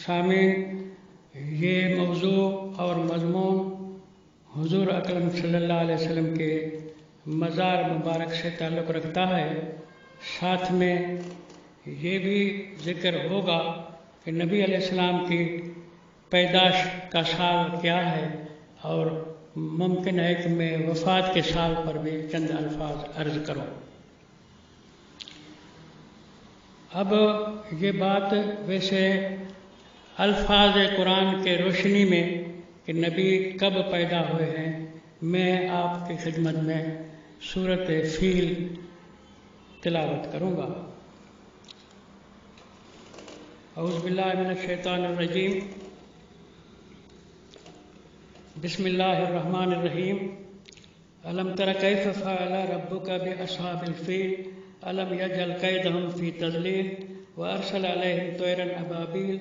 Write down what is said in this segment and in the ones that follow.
سامعین، یہ موضوع اور مضمون حضور اکرم صلی اللہ علیہ وسلم کے مزار مبارک سے تعلق رکھتا ہے۔ ساتھ میں یہ بھی ذکر ہوگا کہ نبی علیہ السلام کی پیدائش کا سال کیا ہے، اور ممکن ہے کہ میں وفات کے سال پر بھی چند الفاظ عرض کروں۔ اب یہ بات ویسے الفاظ قرآن کے روشنی میں کہ نبی کب پیدا ہوئے ہیں، میں آپ کی خدمت میں سورۃ فیل تلاوت کروں گا۔ اعوذ باللہ من الشیطان الرجیم، بسم اللہ الرحمن الرحیم۔ الم تر کیف فعل ربک باصحاب الفیل الم یجعل کیدہم فی تضلیل وارسل علیہم طیرا ابابیل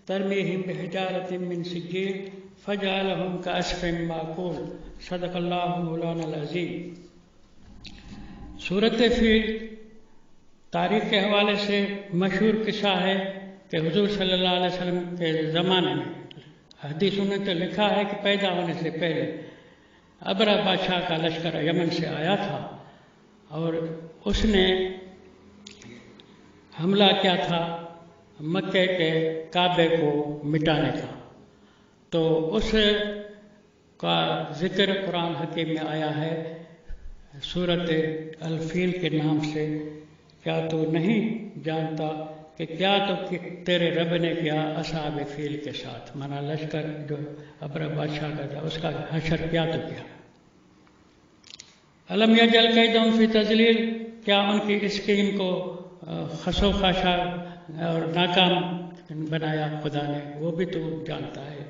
ترمیہم بحجارۃ من سجیل فجعلہم کعصف مأکول۔ صدق اللہ مولانا العظیم۔ سورۃ فیل تاریخ کے حوالے سے مشہور قصہ ہے کہ حضور صلی اللہ علیہ وسلم کے زمانے میں حدیثوں نے تو لکھا ہے کہ پیدا ہونے سے پہلے ابرہ بادشاہ کا لشکر یمن سے آیا تھا اور اس نے حملہ کیا تھا مکے کے کعبے کو مٹانے کا۔ تو اس کا ذکر قرآن حکیم میں آیا ہے سورۃ الفیل کے نام سے۔ کیا تو نہیں جانتا کہ کیا تو تیرے رب نے کیا اصحاب فیل کے ساتھ، مانا لشکر جو ابرہ بادشاہ کا تھا اس کا حشر کیا تو کیا۔ الم یجعل کیدہم فی تضلیل، کیا ان کی اسکیم کو خسو خاشا اور ناکام بنایا خدا نے، وہ بھی تو جانتا ہے۔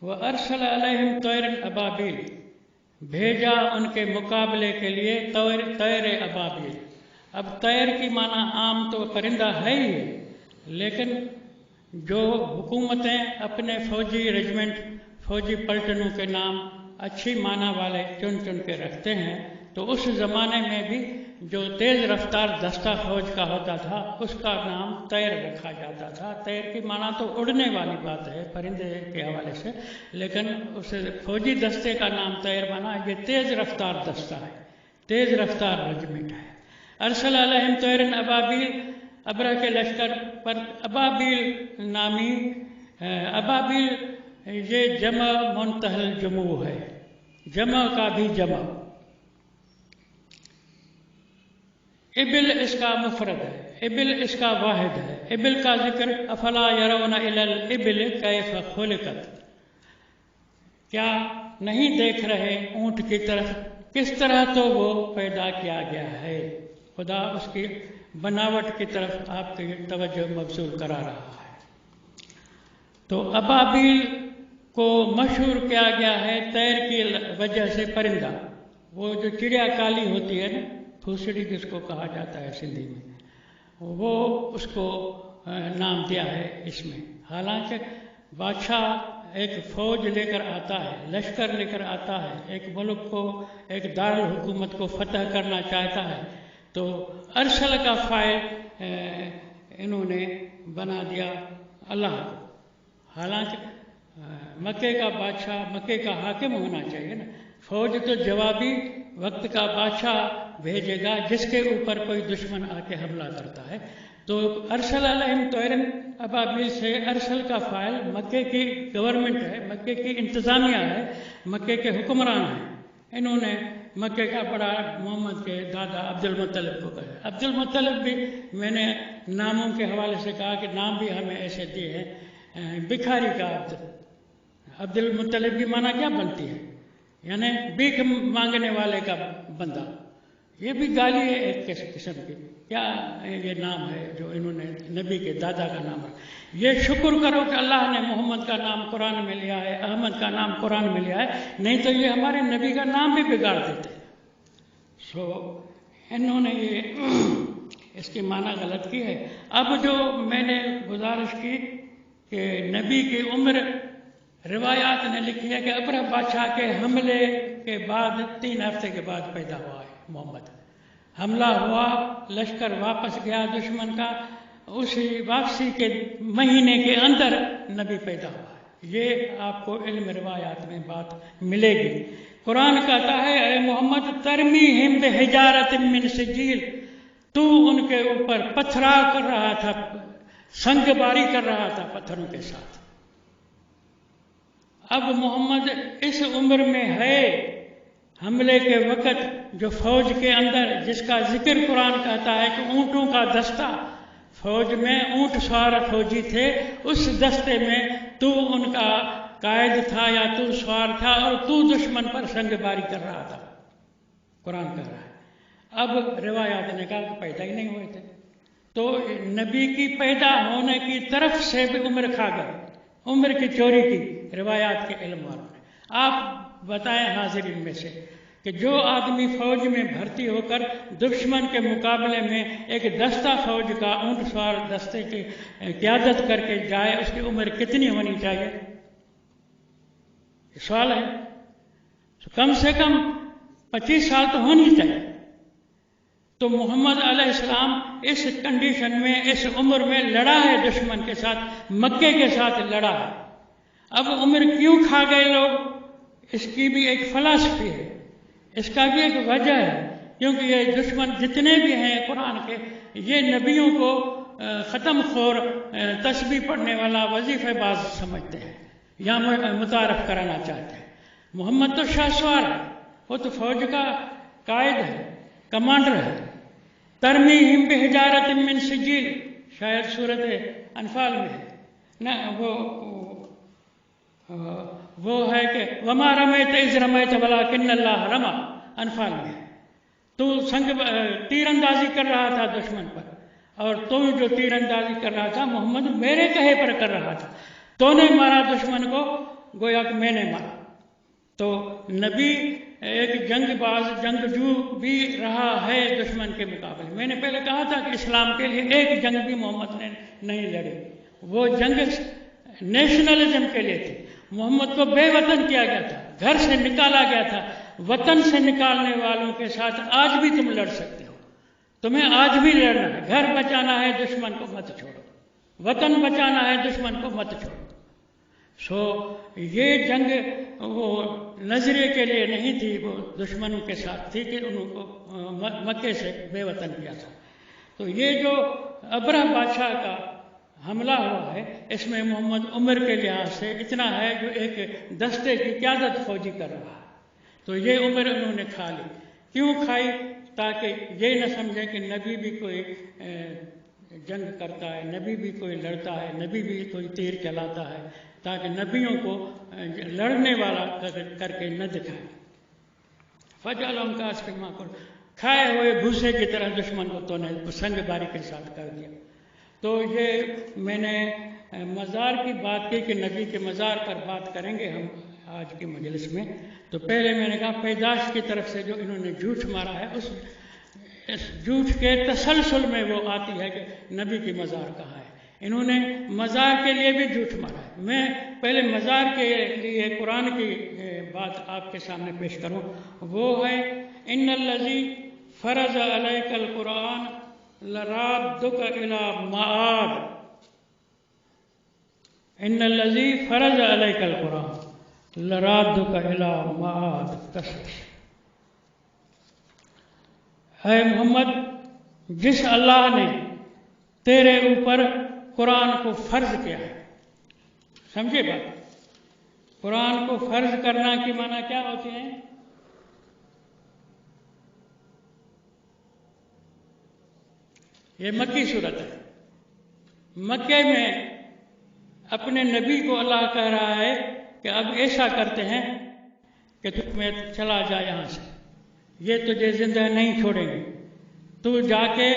وَأَرْسَلَ عَلَيْهِمْ طَيْرًا أَبَابِيلَ، بھیجا ان کے مقابلے کے لیے طیر ابابیل۔ اب طیر کی معنی عام تو پرندہ ہے ہی ہے، لیکن جو حکومتیں اپنے فوجی رجمنٹ فوجی پلٹنوں کے نام اچھی معنی والے چن چن کے رکھتے ہیں، تو اس زمانے میں بھی جو تیز رفتار دستہ فوج کا ہوتا تھا اس کا نام طیر رکھا جاتا تھا۔ طیر کی معنی تو اڑنے والی بات ہے پرندے کے حوالے سے، لیکن اس فوجی دستے کا نام طیر بنا، یہ تیز رفتار دستہ ہے، تیز رفتار رجمنٹ ہے۔ ارسل علیہم طیرا ابابیل، ابرہ کے لشکر پر ابابیل نامی، ابابیل یہ جمع منتہی الجموع ہے، جمع کا بھی جمع۔ ابل اس کا مفرد ہے، ابل اس کا واحد ہے۔ ابل کا ذکر افلا یرون الی الابل کیف خلقت، کیا نہیں دیکھ رہے اونٹ کی طرف کس طرح تو وہ پیدا کیا گیا ہے۔ خدا اس کی بناوٹ کی طرف آپ کی توجہ مبذول کرا رہا ہے۔ تو ابابیل کو مشہور کیا گیا ہے طیر کی وجہ سے، پرندہ وہ جو چڑیا کالی ہوتی ہے نا، پھوسڑی جس کو کہا جاتا ہے سندھی میں، وہ اس کو نام دیا ہے اس میں۔ حالانکہ بادشاہ ایک فوج لے کر آتا ہے، لشکر لے کر آتا ہے، ایک ملک کو، ایک دارالحکومت کو فتح کرنا چاہتا ہے، تو ارسل کا فاعل انہوں نے بنا دیا اللہ کو۔ حالانکہ مکے کا بادشاہ مکے کا حاکم ہونا چاہیے نا، فوج تو جوابی وقت کا بادشاہ بھیجے گا جس کے اوپر کوئی دشمن آ کے حملہ کرتا ہے۔ تو ارسل علیہم طیرا ابابیل سے ارسل کا فاعل مکے کی گورنمنٹ ہے، مکے کی انتظامیہ ہے، مکے کے حکمران ہیں۔ انہوں نے مکے کا بڑا محمد کے دادا عبد المطلب کو کہا۔ عبد المطلب بھی میں نے ناموں کے حوالے سے کہا کہ نام بھی ہمیں ایسے دیے ہیں، بکھاری کا عبد المطلب کی معنی کیا بنتی ہے، یعنی بھیک مانگنے والے کا بندہ۔ یہ بھی گالی ہے ایک قسم کی، کیا یہ نام ہے جو انہوں نے نبی کے دادا کا نام ہے۔ یہ شکر کرو کہ اللہ نے محمد کا نام قرآن میں لیا ہے، احمد کا نام قرآن میں لیا ہے، نہیں تو یہ ہمارے نبی کا نام بھی بگاڑ دیتے۔ انہوں نے یہ اس کی معنی غلط کی ہے۔ اب جو میں نے گزارش کی کہ نبی کی عمر روایات نے لکھی ہے کہ ابرہ بادشاہ کے حملے کے بعد 3 ہفتے کے بعد پیدا ہوا ہے محمد۔ حملہ ہوا، لشکر واپس گیا دشمن کا، اسی واپسی کے مہینے کے اندر نبی پیدا ہوا ہے۔ یہ آپ کو علم روایات میں بات ملے گی۔ قرآن کہتا ہے اے محمد ترمیہم بحجارۃ من سجیل، تو ان کے اوپر پتھراؤ کر رہا تھا، سنگ باری کر رہا تھا پتھروں کے ساتھ۔ اب محمد اس عمر میں ہے، حملے کے وقت جو فوج کے اندر جس کا ذکر قرآن کہتا ہے کہ اونٹوں کا دستہ، فوج میں اونٹ سوار فوجی تھے، اس دستے میں تو ان کا قائد تھا یا تو سوار تھا، اور تو دشمن پر سنگ باری کر رہا تھا، قرآن کہہ رہا ہے۔ اب روایات نے کہا کہ پیدا ہی نہیں ہوئے تھے، تو نبی کی پیدا ہونے کی طرف سے بھی عمر کھا گئے، عمر کی چوری کی روایات کے علم والوں نے۔ آپ بتائیں حاضرین میں سے کہ جو آدمی فوج میں بھرتی ہو کر دشمن کے مقابلے میں ایک دستہ فوج کا اونٹ سوار دستے کی قیادت کر کے جائے، اس کی عمر کتنی ہونی چاہیے؟ سوال ہے۔ کم سے کم 25 سال تو ہونی چاہیے۔ تو محمد علیہ السلام اس کنڈیشن میں، اس عمر میں لڑا ہے دشمن کے ساتھ، مکے کے ساتھ لڑا ہے۔ اب عمر کیوں کھا گئے لوگ؟ اس کی بھی ایک فلسفی ہے، اس کا بھی ایک وجہ ہے، کیونکہ یہ دشمن جتنے بھی ہیں قرآن کے، یہ نبیوں کو ختم خور، تسبیح پڑھنے والا، وظیفہ باز سمجھتے ہیں یا متعارف کرانا چاہتے ہیں۔ محمد تو شاہ سوار ہے، وہ تو فوج کا قائد ہے، کمانڈر ہے۔ ترمیہم بحجارۃ من سجیل، شاید صورت انفال میں ہے نہ، وہ ہے کہ وما رمیت اذ رمیت ولکن اللہ رمی، انفال میں ہے۔ تو تیر اندازی کر رہا تھا دشمن پر، اور تو جو تیر اندازی کر رہا تھا محمد میرے کہے پر کر رہا تھا، تو نے مارا دشمن کو، گویا کہ میں نے مارا۔ تو نبی ایک جنگ باز، جنگجو بھی رہا ہے دشمن کے مقابلے۔ میں نے پہلے کہا تھا کہ اسلام کے لیے ایک جنگ بھی محمد نے نہیں لڑی، وہ جنگ نیشنلزم کے لیے تھی۔ محمد کو بے وطن کیا گیا تھا، گھر سے نکالا گیا تھا۔ وطن سے نکالنے والوں کے ساتھ آج بھی تم لڑ سکتے ہو، تمہیں آج بھی لڑنا ہے۔ گھر بچانا ہے، دشمن کو مت چھوڑو، وطن بچانا ہے، دشمن کو مت چھوڑو۔ یہ جنگ وہ نظریے کے لیے نہیں تھی، وہ دشمنوں کے ساتھ تھی کہ انہوں کو مکے سے بے وطن کیا تھا۔ تو یہ جو ابرہ بادشاہ کا حملہ ہوا ہے، اس میں محمد عمر کے لحاظ سے اتنا ہے جو ایک دستے کی قیادت فوجی کر رہا ہے۔ تو یہ عمر انہوں نے کھا لی۔ کیوں کھائی؟ تاکہ یہ نہ سمجھیں کہ نبی بھی کوئی جنگ کرتا ہے، نبی بھی کوئی لڑتا ہے، نبی بھی کوئی تیر چلاتا ہے، تاکہ نبیوں کو لڑنے والا کر کے نہ دکھائیں۔ فجعلہم کعصف مأکول، کھائے ہوئے بھوسے کی طرح دشمن کو تو نے سنگ باری کے ساتھ کر دیا۔ تو یہ میں نے مزار کی بات کی کہ نبی کے مزار پر بات کریں گے ہم آج کی مجلس میں۔ تو پہلے میں نے کہا پیدائش کی طرف سے جو انہوں نے جھوٹ مارا ہے، اس جھوٹ کے تسلسل میں وہ آتی ہے کہ نبی کی مزار کہاں ہے۔ انہوں نے مزار کے لیے بھی جھوٹ مارا ہے۔ میں پہلے مزار کے لیے قرآن کی بات آپ کے سامنے پیش کروں، وہ ہے ان الذی فرض علیک القرآن لرادک الی معاد، ان الذی فرض علیک القرآن لرادک الی معاد۔ اے محمد، جس اللہ نے تیرے اوپر قرآن کو فرض کیا ہے، سمجھے بات؟ قرآن کو فرض کرنا کی معنی کیا ہوتی ہے؟ یہ مکی صورت ہے۔ مکے میں اپنے نبی کو اللہ کہہ رہا ہے کہ اب ایسا کرتے ہیں کہ تمہیں چلا جا یہاں سے، یہ تجھے زندہ نہیں چھوڑیں گے، تو جا کے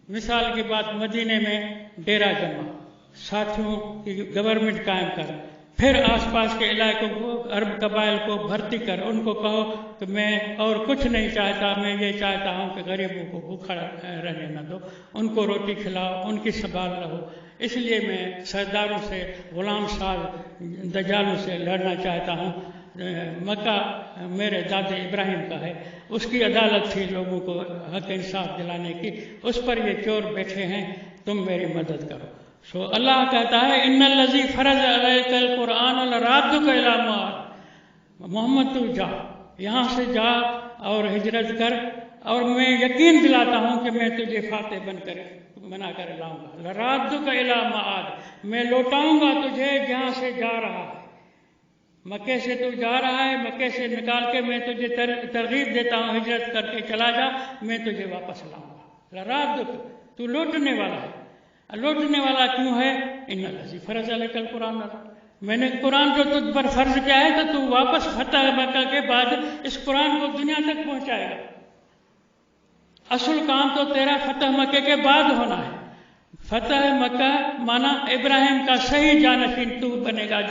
مثال کی بات مدینے میں ڈیرا جما، ساتھیوں کی گورنمنٹ قائم کر، پھر آس پاس کے علاقوں کو، عرب قبائل کو بھرتی کر، ان کو کہو کہ میں اور کچھ نہیں چاہتا، میں یہ چاہتا ہوں کہ غریبوں کو بھوکا رہنے نہ دو، ان کو روٹی کھلاؤ، ان کی سنبھال رہو۔ اس لیے میں سرداروں سے، غلام ساز دجالوں سے لڑنا چاہتا ہوں۔ مکہ میرے داد ابراہیم کا ہے، اس کی عدالت تھی لوگوں کو حق انصاف دلانے کی، اس پر یہ چور بیٹھے ہیں، تم میری مدد کرو. سو اللہ کہتا ہے ان الذی فرض علیک القرآن لرادک الی معاد. محمد تو جا، یہاں سے جا اور ہجرت کر، اور میں یقین دلاتا ہوں کہ میں تجھے فاتح بنا کر لاؤں گا. لرادک الی معاد، میں لوٹاؤں گا تجھے جہاں سے جا رہا ہے. مکے سے تو جا رہا ہے، مکے سے نکال کے میں تجھے ترغیب دیتا ہوں ہجرت کر کے چلا جا، میں تجھے واپس لاؤں گا. لرادک، تو لوٹنے والا ہے. لوٹنے والا کیوں ہے؟ ان الذی فرض علیک القرآن، میں نے قرآن جو تجھ پر فرض کیا ہے تو واپس فتح مکہ کے بعد اس قرآن کو دنیا تک پہنچائے گا. اصل کام تو تیرا فتح مکہ کے بعد ہونا ہے. فتح مکہ مانا ابراہیم کا صحیح جانشین تو بنے گا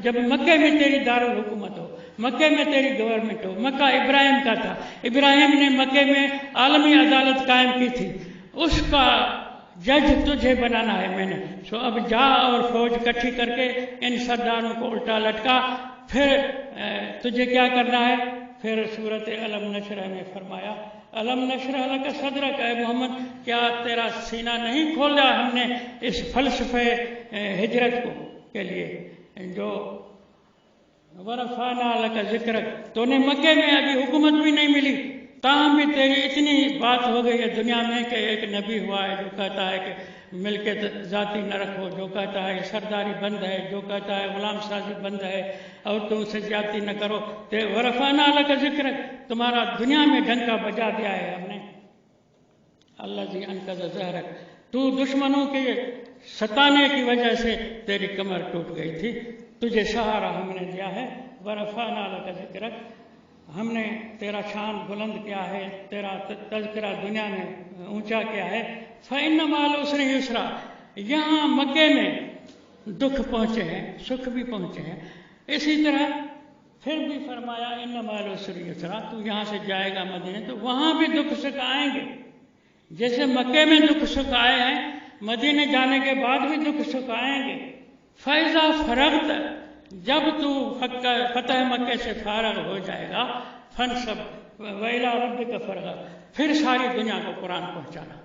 جب مکے میں تیری دارالحکومت ہو، مکے میں تیری گورنمنٹ ہو. مکہ ابراہیم کا تھا، ابراہیم نے مکے میں عالمی عدالت قائم کی تھی، اس کا جج تجھے بنانا ہے میں نے. سو اب جا اور فوج اکٹھی کر کے ان سرداروں کو الٹا لٹکا. پھر تجھے کیا کرنا ہے؟ پھر صورت علم نشرح میں فرمایا علم نشرح لک صدرک، اے محمد کیا تیرا سینہ نہیں کھولا ہم نے اس فلسفے ہجرت کو کے لیے جو ورفعنا لک ذکرک. تو نے مکے میں ابھی حکومت بھی نہیں ملی، تاہم بھی تیری اتنی بات ہو گئی ہے دنیا میں کہ ایک نبی ہوا ہے جو کہتا ہے کہ ملکیت ذاتی نہ رکھو، جو کہتا ہے سرداری بند ہے، جو کہتا ہے غلام سازی بند ہے اور تم سے زیادتی نہ کرو. ورفعنا لک ذکرک، تمہارا دنیا میں ڈنکا بجا دیا ہے ہم نے. الذی انقض ظہرک، تو دشمنوں کے ستانے کی وجہ سے تیری کمر ٹوٹ گئی تھی، تجھے سہارا ہم نے دیا ہے. ورفعنا لک ذکرک، ہم نے تیرا شان بلند کیا ہے، تیرا تذکرہ دنیا میں اونچا کیا ہے. فإن مع العسر یسرا، یہاں مکے میں دکھ پہنچے ہیں، سکھ بھی پہنچے ہیں. اسی طرح پھر بھی فرمایا ان مع العسر یسرا، تو یہاں سے جائے گا مدینے تو وہاں بھی دکھ سکھ آئیں گے. جیسے مکے میں دکھ سکھ آئے ہیں، مدینے جانے کے بعد بھی دکھ سکھ آئیں گے. فإذا فرغت، جب تو فتح مکے سے فارغ ہو جائے گا، فانصب وإلی ربک فرغب، پھر ساری دنیا کو قرآن پہنچانا.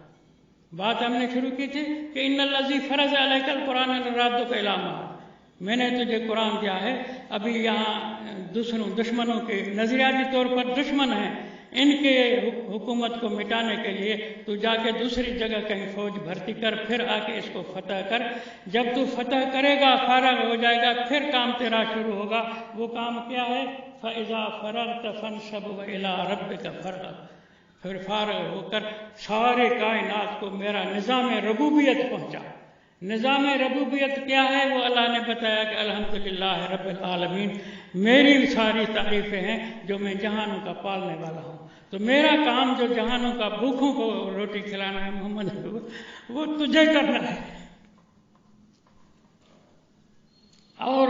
بات ہم نے شروع کی تھی کہ ان الذی فرض علیک القرآن لرادک الی معاد، میں نے تجھے قرآن دیا ہے. ابھی یہاں دشمنوں کے نظریاتی طور پر دشمن ہیں، ان کے حکومت کو مٹانے کے لیے تو جا کے دوسری جگہ کہیں فوج بھرتی کر، پھر آ کے اس کو فتح کر. جب تو فتح کرے گا، فارغ ہو جائے گا، پھر کام تیرا شروع ہوگا. وہ کام کیا ہے؟ فإذا فرغت فانصب وإلی ربک فرغب، پھر فارغ ہو کر سارے کائنات کو میرا نظام ربوبیت پہنچا. نظام ربوبیت کیا ہے؟ وہ اللہ نے بتایا کہ الحمدللہ رب العالمین، میری ساری تعریفیں ہیں جو میں جہانوں کا پالنے والا ہوں. تو میرا کام جو جہانوں کا بھوکھوں کو روٹی کھلانا ہے محمد، وہ تجھے کرنا ہے. اور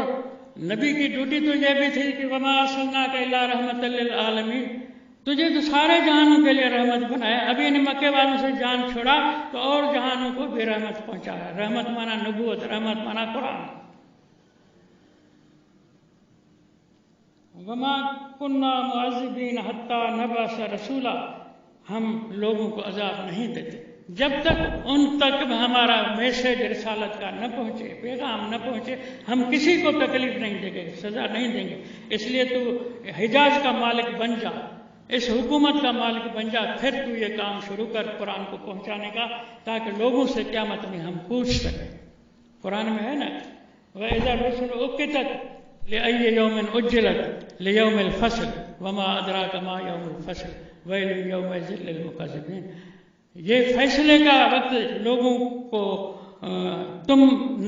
نبی کی ڈیوٹی تو یہ بھی تھی کہ وما ارسلناک الا رحمۃ للعالمین، تجھے تو سارے جہانوں کے لیے رحمت بنایا. ابھی نے مکے والوں سے جان چھوڑا تو اور جہانوں کو بھی رحمت پہنچایا. رحمت مانا نبوت، رحمت مانا قرآن. وما كنا معذبین حتی نبعث رسولا، ہم لوگوں کو عذاب نہیں دیتے جب تک ان تک ہمارا میسیج رسالت کا نہ پہنچے، پیغام نہ پہنچے. ہم کسی کو تکلیف نہیں دیں گے، سزا نہیں دیں گے. اس لیے تو حجاز کا مالک بن جا، اس حکومت کا مالک بن جا، پھر تو یہ کام شروع کر قرآن کو پہنچانے کا، تاکہ لوگوں سے قیامت میں ہم پوچھ سکیں. قرآن میں ہے نا وَإِذَا الرُّسُلُ أُقِّتَتْ لِأَيِّ يَوْمٍ أُجِّلَتْ لِيَوْمِ الْفَصْلِ وَمَا أَدْرَاكَ مَا يَوْمُ الْفَصْلِ وَيْلٌ يَوْمَئِذٍ لِّلْمُكَذِّبِينَ. یہ فیصلے کا وقت لوگوں کو تم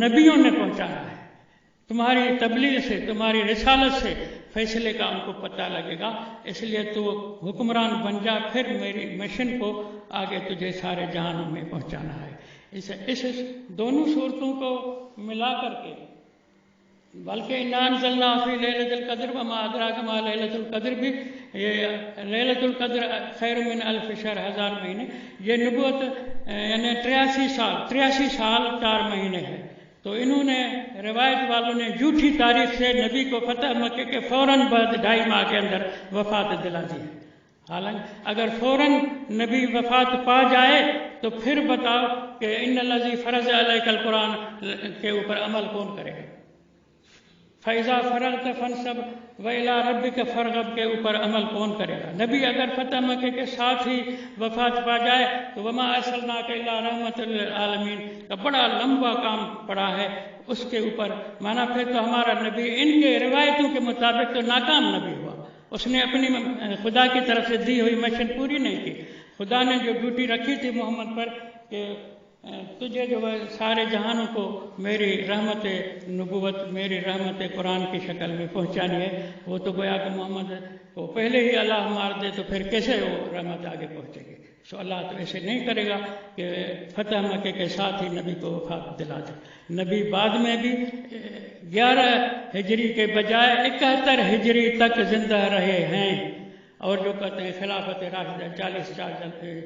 نبیوں نے پہنچانا ہے. تمہاری تبلیغ سے، تمہاری رسالت سے فیصلے کا ان کو پتہ لگے گا. اس لیے تو حکمران بن جا، پھر میری مشن کو آگے تجھے سارے جہانوں میں پہنچانا ہے. اس دونوں صورتوں کو ملا کر کے، بلکہ اِنَّا أَنزَلْنَاهُ فِي لَيْلَةِ الْقَدْرِ وَمَا أَدْرَاكَ مَا لَيْلَةُ الْقَدْرِ بھی یہ ليلة القدر خیر من الف شہر، 1000 مہینے. یہ نبوت یعنی 83 سال 4 مہینے ہے. تو انہوں نے روایت والوں نے جھوٹی تاریخ سے نبی کو فتح مکے کے فوراً بعد 2.5 ماہ کے اندر وفات دلا دی. حالانکہ اگر فوراً نبی وفات پا جائے تو پھر بتاؤ کہ ان الذی فرض علیک القرآن کے اوپر عمل کون کرے گا؟ فَإِذَا فَرَغْتَ فَانْصَبْ وَإِلَىٰ رَبِّكَ فَارْغَب کے اوپر عمل کون کرے گا؟ نبی اگر فتح مکہ کے ساتھ ہی وفات پا جائے تو وَمَا أَرْسَلْنَاكَ إِلَّا رَحْمَةً لِلْعَالَمِينَ کا بڑا لمبا کام پڑا ہے اس کے اوپر، مانا پھر تو ہمارا نبی ان کے روایتوں کے مطابق تو ناکام نبی ہوا، اس نے اپنی خدا کی طرف سے دی ہوئی مشن پوری نہیں کی۔ خدا نے جو ڈیوٹی رکھی تھی محمد پر کہ تجھے جو ہے سارے جہانوں کو میری رحمت نبوت، میری رحمت قرآن کی شکل میں پہنچانی ہے، وہ تو گویا کہ محمد کو پہلے ہی اللہ مار دے تو پھر کیسے وہ رحمت آگے پہنچے گی؟ سو اللہ تو ایسے نہیں کرے گا کہ فتح مکہ کے ساتھ ہی نبی کو وفات دلا دے۔ نبی بعد میں بھی 11 ہجری کے بجائے 71 ہجری تک زندہ رہے ہیں، اور جو کہتے ہیں خلافت راشدہ 40 سال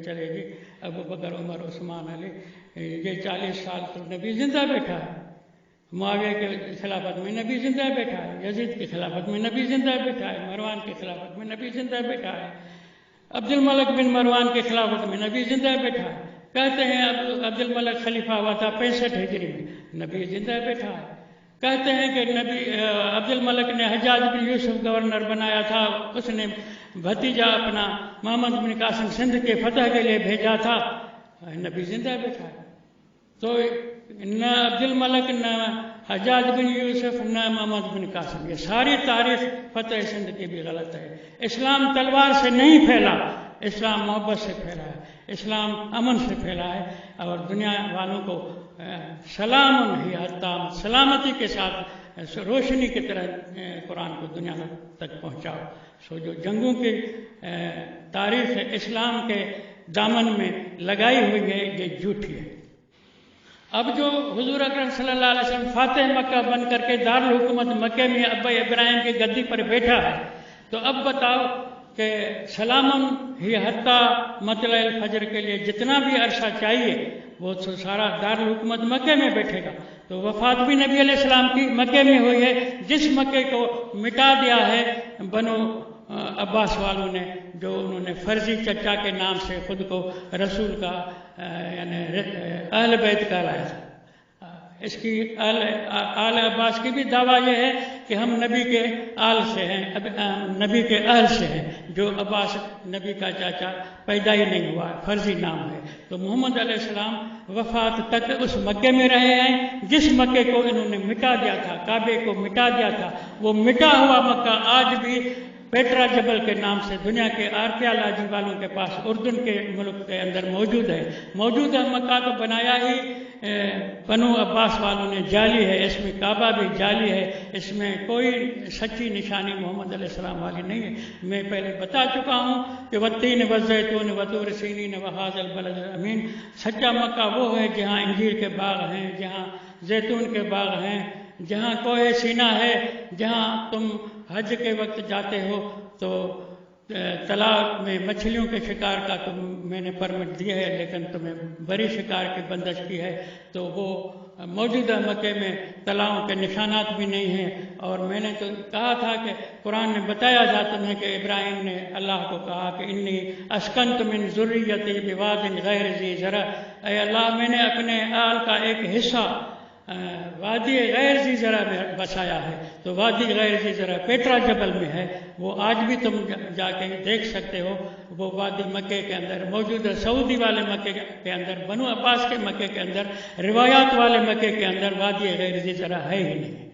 چلے گی، ابو بکر عمر عثمان علی، یہ 40 سال تو نبی زندہ بیٹھا ہے۔ معاویہ کے خلافت میں نبی زندہ بیٹھا ہے، یزید کی خلافت میں نبی زندہ بیٹھا ہے، مروان کی خلافت میں نبی زندہ بیٹھا ہے، عبد الملک بن مروان کی خلافت میں نبی زندہ بیٹھا ہے۔ کہتے ہیں عبد الملک خلیفہ ہوا تھا 65 ہجری میں، نبی زندہ بیٹھا ہے۔ کہتے ہیں کہ نبی عبد الملک نے حجاج بن یوسف گورنر بنایا تھا، اس نے بھتیجا اپنا محمد بن قاسم سندھ کے فتح کے لیے بھیجا تھا، نبی زندہ بیٹھا ہے۔ تو نہ عبد الملک، نہ حجاج بن یوسف، نہ محمد بن قاسم، یہ ساری تاریخ فتح سندھ کی بھی غلط ہے۔ اسلام تلوار سے نہیں پھیلا، اسلام محبت سے پھیلا ہے، اسلام امن سے پھیلا ہے، اور دنیا والوں کو سلام ہی حتام، سلامتی کے ساتھ روشنی کی طرح قرآن کو دنیا تک پہنچاؤ۔ سو جو جنگوں کی تاریخ اسلام کے دامن میں لگائی ہوئی ہے یہ جھوٹی ہے۔ اب جو حضور اکرم صلی اللہ علیہ وسلم فاتح مکہ بن کر کے دارالحکومت مکہ میں ابا ابراہیم کی گدی پر بیٹھا ہے، تو اب بتاؤ کہ سلامن ہی حتیٰ مطلع الفجر کے لیے جتنا بھی عرصہ چاہیے وہ تو سارا دارالحکومت مکہ میں بیٹھے گا۔ تو وفات بھی نبی علیہ السلام کی مکہ میں ہوئی ہے، جس مکے کو مٹا دیا ہے بنو عباس والوں نے، جو انہوں نے فرضی چچا کے نام سے خود کو رسول کا یعنی اہل بیت کا لایا تھا۔ اس کی آل عباس کی بھی دعویٰ یہ ہے کہ ہم نبی کے آل سے ہیں، نبی کے اہل سے ہیں، جو عباس نبی کا چاچا پیدا ہی نہیں ہوا، فرضی نام ہے۔ تو محمد علیہ السلام وفات تک اس مکے میں رہے ہیں جس مکے کو انہوں نے مٹا دیا تھا، کعبے کو مٹا دیا تھا۔ وہ مٹا ہوا مکہ آج بھی پیٹرا جبل کے نام سے دنیا کے آرکیالوجی والوں کے پاس اردن کے ملک کے اندر موجود ہے۔ موجود ہے مکہ کو بنایا ہی بنو عباس والوں نے جعلی ہے، اس میں کعبہ بھی جعلی ہے، اس میں کوئی سچی نشانی محمد علیہ السلام والی نہیں ہے۔ میں پہلے بتا چکا ہوں کہ والتین والزیتون وطور سینین وہذا البلد الامین، سچا مکہ وہ ہے جہاں انجیر کے باغ ہیں، جہاں زیتون کے باغ ہیں، جہاں کوہ سینا ہے، جہاں تم حج کے وقت جاتے ہو تو تالاب میں مچھلیوں کے شکار کا میں نے پرمٹ دیا ہے، لیکن تمہیں بڑی شکار کی بندش کی ہے، تو وہ موجودہ مکے میں تالابوں کے نشانات بھی نہیں ہیں۔ اور میں نے تو کہا تھا کہ قرآن نے بتایا جاتا ہے کہ ابراہیم نے اللہ کو کہا کہ انی اسکنت من ذریتی بواد غیر ذی زرع، اے اللہ میں نے اپنے آل کا ایک حصہ وادی غیر ذی زرع میں بسایا ہے۔ تو وادی غیر ذی زرع پیٹرا جبل میں ہے، وہ آج بھی تم جا کے دیکھ سکتے ہو۔ وہ وادی مکے کے اندر موجود ہے، سعودی والے مکے کے اندر، بنو عباس کے مکے کے اندر، روایات والے مکے کے اندر وادی غیر ذی زرع ہے ہی نہیں۔